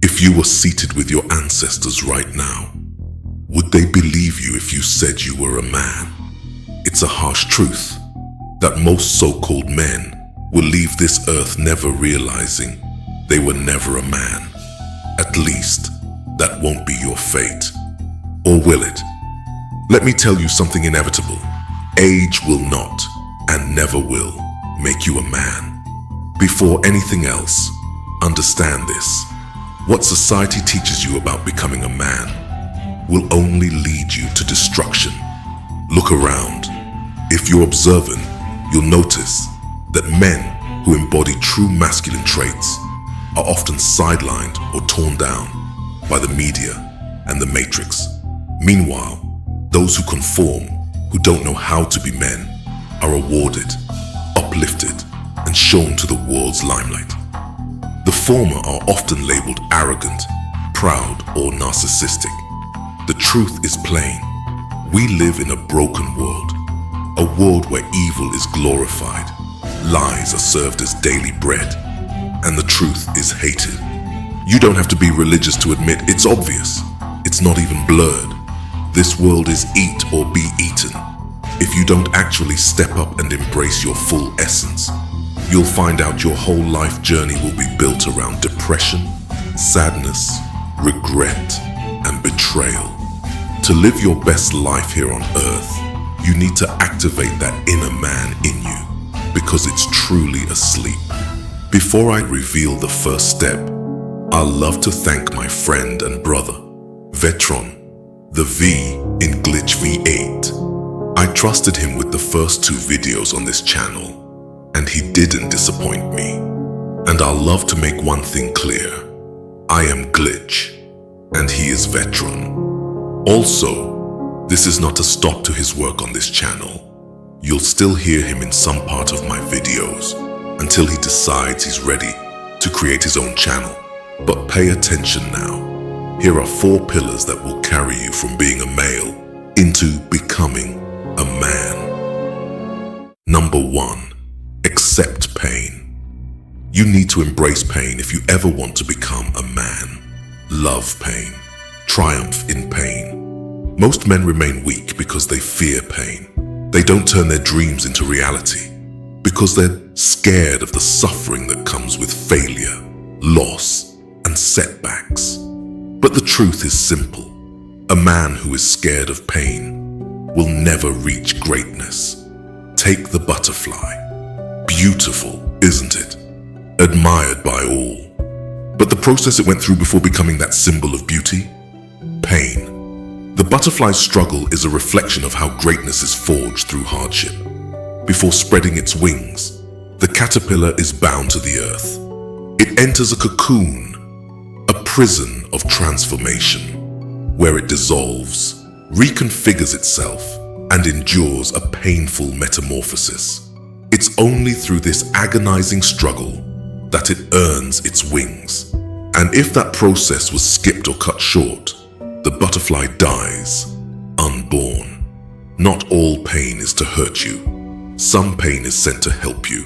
If you were seated with your ancestors right now, would they believe you if you said you were a man? It's a harsh truth that most so-called men will leave this earth never realizing they were never a man. At least, that won't be your fate. Or will it? Let me tell you something inevitable. Age will not, and never will, make you a man. Before anything else, understand this. What society teaches you about becoming a man will only lead you to destruction. Look around. If you're observant, you'll notice that men who embody true masculine traits are often sidelined or torn down by the media and the matrix. Meanwhile, those who conform, who don't know how to be men, are awarded, uplifted, and shown to the world's limelight. The former are often labeled arrogant, proud, or narcissistic. The truth is plain. We live in a broken world, a world where evil is glorified, lies are served as daily bread, and the truth is hated. You don't have to be religious to admit it's obvious. It's not even blurred. This world is eat or be eaten. If you don't actually step up and embrace your full essence, you'll find out your whole life journey will be built around depression, sadness, regret, and betrayal. To live your best life here on earth, you need to activate that inner man in you because it's truly asleep. Before I reveal the first step, I'd love to thank my friend and brother, Vetron, the V in Glitch V8. I trusted him with the first 2 videos on this channel, and he didn't disappoint me. And I'd love to make one thing clear. I am Glitch, and he is Vetron. Also, this is not a stop to his work on this channel. You'll still hear him in some part of my videos until he decides he's ready to create his own channel. But pay attention now. Here are 4 pillars that will carry you from being a male into becoming a man. Number 1, accept pain. You need to embrace pain if you ever want to become a man. Love pain. Triumph in pain. Most men remain weak because they fear pain. They don't turn their dreams into reality because they're scared of the suffering that comes with failure, loss, and setbacks. But the truth is simple. A man who is scared of pain will never reach greatness. Take the butterfly. Beautiful, isn't it? Admired by all. But the process it went through before becoming that symbol of beauty? Pain. The butterfly's struggle is a reflection of how greatness is forged through hardship. Before spreading its wings, the caterpillar is bound to the earth. It enters a cocoon, a prison of transformation, where it dissolves, reconfigures itself, and endures a painful metamorphosis. It's only through this agonizing struggle that it earns its wings. And if that process was skipped or cut short, the butterfly dies, unborn. Not all pain is to hurt you. Some pain is sent to help you.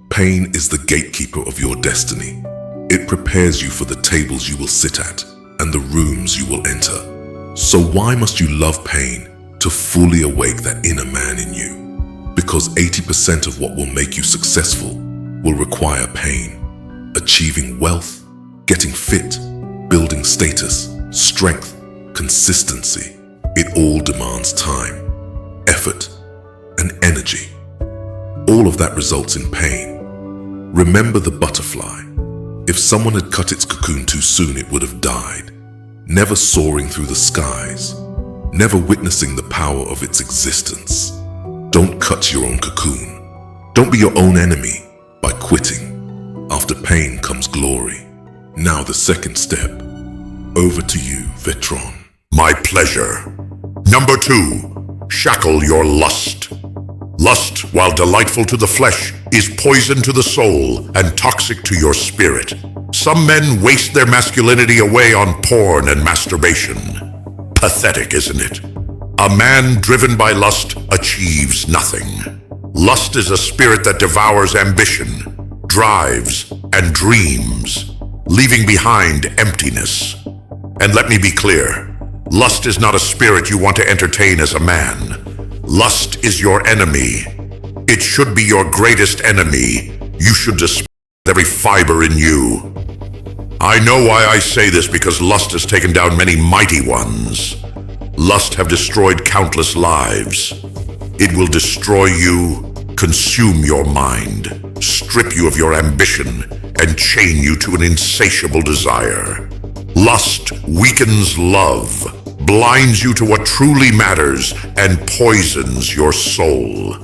Pain is the gatekeeper of your destiny. It prepares you for the tables you will sit at and the rooms you will enter. So why must you love pain to fully awake that inner man in you? Because 80% of what will make you successful will require pain. Achieving wealth, getting fit, building status, strength, consistency. It all demands time, effort, and energy. All of that results in pain. Remember the butterfly. If someone had cut its cocoon too soon, it would have died, never soaring through the skies, never witnessing the power of its existence. Don't cut your own cocoon. Don't be your own enemy by quitting. After pain comes glory. Now the second step. Over to you, Vetron. My pleasure. Number 2, shackle your lust. Lust, while delightful to the flesh, is poison to the soul and toxic to your spirit. Some men waste their masculinity away on porn and masturbation. Pathetic, isn't it? A man driven by lust achieves nothing. Lust is a spirit that devours ambition, drives, and dreams. leaving behind emptiness. And let me be clear, lust is not a spirit you want to entertain as a man. Lust is your enemy. It should be your greatest enemy. You should despise every fiber in you. I know why I say this, because lust has taken down many mighty ones. Lust have destroyed countless lives. It will destroy you, consume your mind, strip you of your ambition, and chain you to an insatiable desire. Lust weakens love, blinds you to what truly matters, and poisons your soul.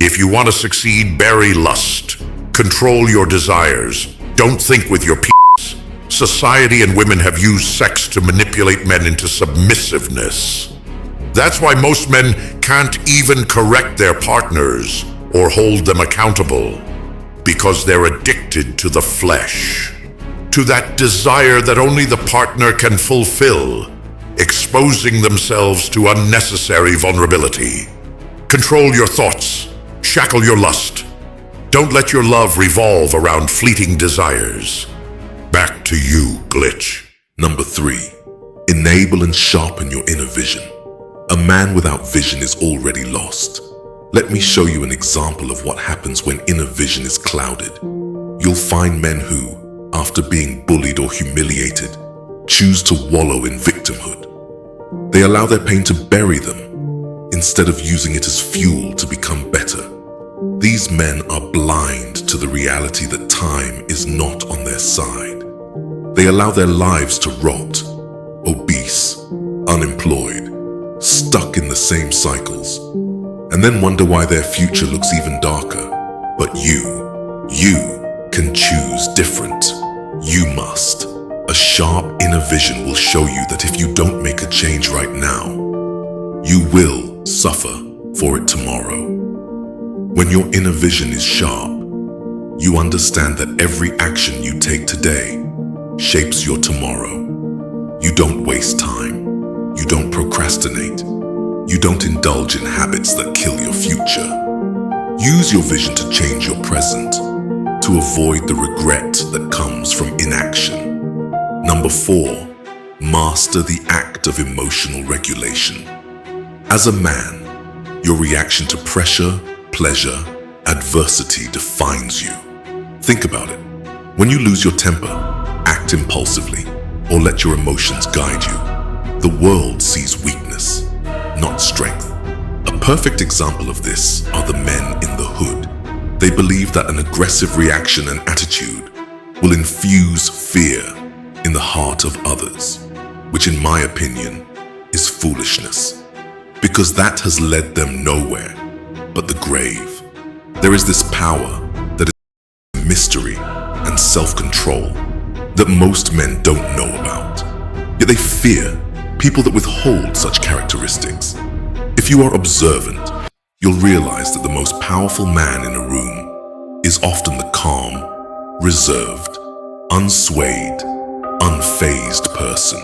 If you want to succeed, bury lust. Control your desires. Don't think with your penis. Society and women have used sex to manipulate men into submissiveness. That's why most men can't even correct their partners or hold them accountable, because they're addicted to the flesh, to that desire that only the partner can fulfill, exposing themselves to unnecessary vulnerability. Control your thoughts. Shackle your lust. Don't let your love revolve around fleeting desires. Back to you, Glitch. Number 3, enable and sharpen your inner vision. A man without vision is already lost. Let me show you an example of what happens when inner vision is clouded. You'll find men who, after being bullied or humiliated, choose to wallow in victimhood. They allow their pain to bury them, instead of using it as fuel to become better. These men are blind to the reality that time is not on their side. They allow their lives to rot, obese, unemployed, stuck in the same cycles, and then wonder why their future looks even darker. But you can choose different. You must. A sharp inner vision will show you that if you don't make a change right now, you will suffer for it tomorrow. When your inner vision is sharp, you understand that every action you take today shapes your tomorrow. You don't waste time. You don't procrastinate. You don't indulge in habits that kill your future. Use your vision to change your present, to avoid the regret that comes from inaction. Number 4, master the act of emotional regulation. As a man, your reaction to pressure, pleasure, adversity defines you. Think about it. When you lose your temper, act impulsively, or let your emotions guide you, the world sees weakness, not strength. A perfect example of this are the men in the hood. They believe that an aggressive reaction and attitude will infuse fear in the heart of others, which in my opinion is foolishness, because that has led them nowhere but the grave. There is this power that is mystery and self-control that most men don't know about. Yet they fear people that withhold such characteristics. If you are observant, you'll realize that the most powerful man in a room is often the calm, reserved, unswayed, unfazed person.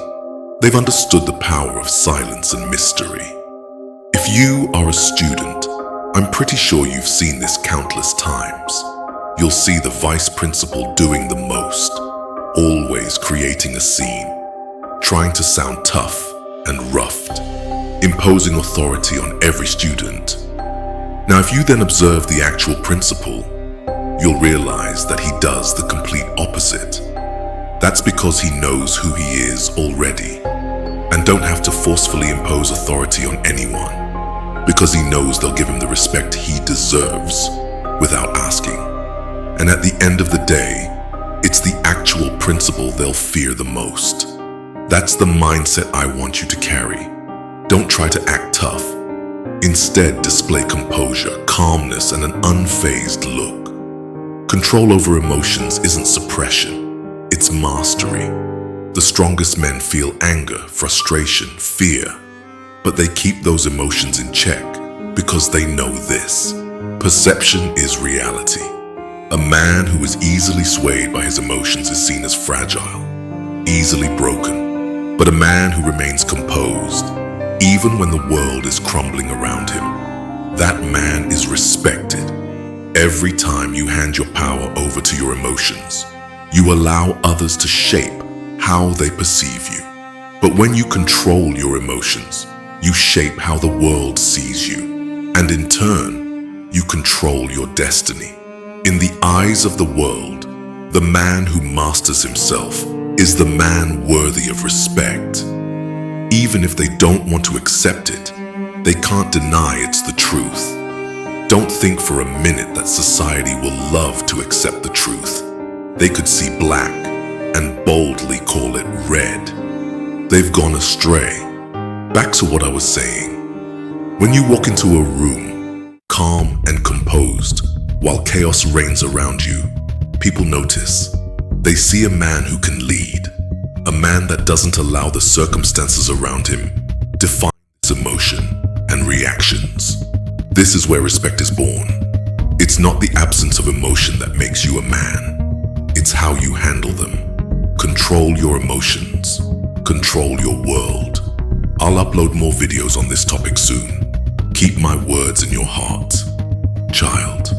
They've understood the power of silence and mystery. If you are a student, I'm pretty sure you've seen this countless times. You'll see the vice principal doing the most, always creating a scene, trying to sound tough and roughed, imposing authority on every student. Now, if you then observe the actual principal, you'll realize that he does the complete opposite. That's because he knows who he is already, and don't have to forcefully impose authority on anyone, because he knows they'll give him the respect he deserves without asking. And at the end of the day, it's the actual principal they'll fear the most. That's the mindset I want you to carry. Don't try to act tough. Instead, display composure, calmness, and an unfazed look. Control over emotions isn't suppression, it's mastery. The strongest men feel anger, frustration, fear, but they keep those emotions in check because they know this: perception is reality. A man who is easily swayed by his emotions is seen as fragile, easily broken. But a man who remains composed, even when the world is crumbling around him, that man is respected. Every time you hand your power over to your emotions, You allow others to shape how they perceive you. But when you control your emotions, you shape how the world sees you. And in turn, you control your destiny. In the eyes of the world, the man who masters himself is the man worthy of respect. Even if they don't want to accept it, they can't deny it's the truth. Don't think for a minute that society will love to accept the truth. They could see black and boldly call it red. They've gone astray. Back to what I was saying. When you walk into a room, calm and composed, while chaos reigns around you, people notice. They see a man who can lead, a man that doesn't allow the circumstances around him define his emotion and reactions. This is where respect is born. It's not the absence of emotion that makes you a man. It's how you handle them. Control your emotions. Control your world. I'll upload more videos on this topic soon. Keep my words in your heart, child.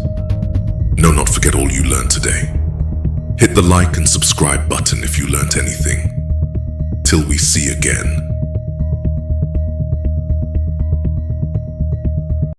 No, not forget all you learned today. Hit the like and subscribe button if you learnt anything. Till we see again.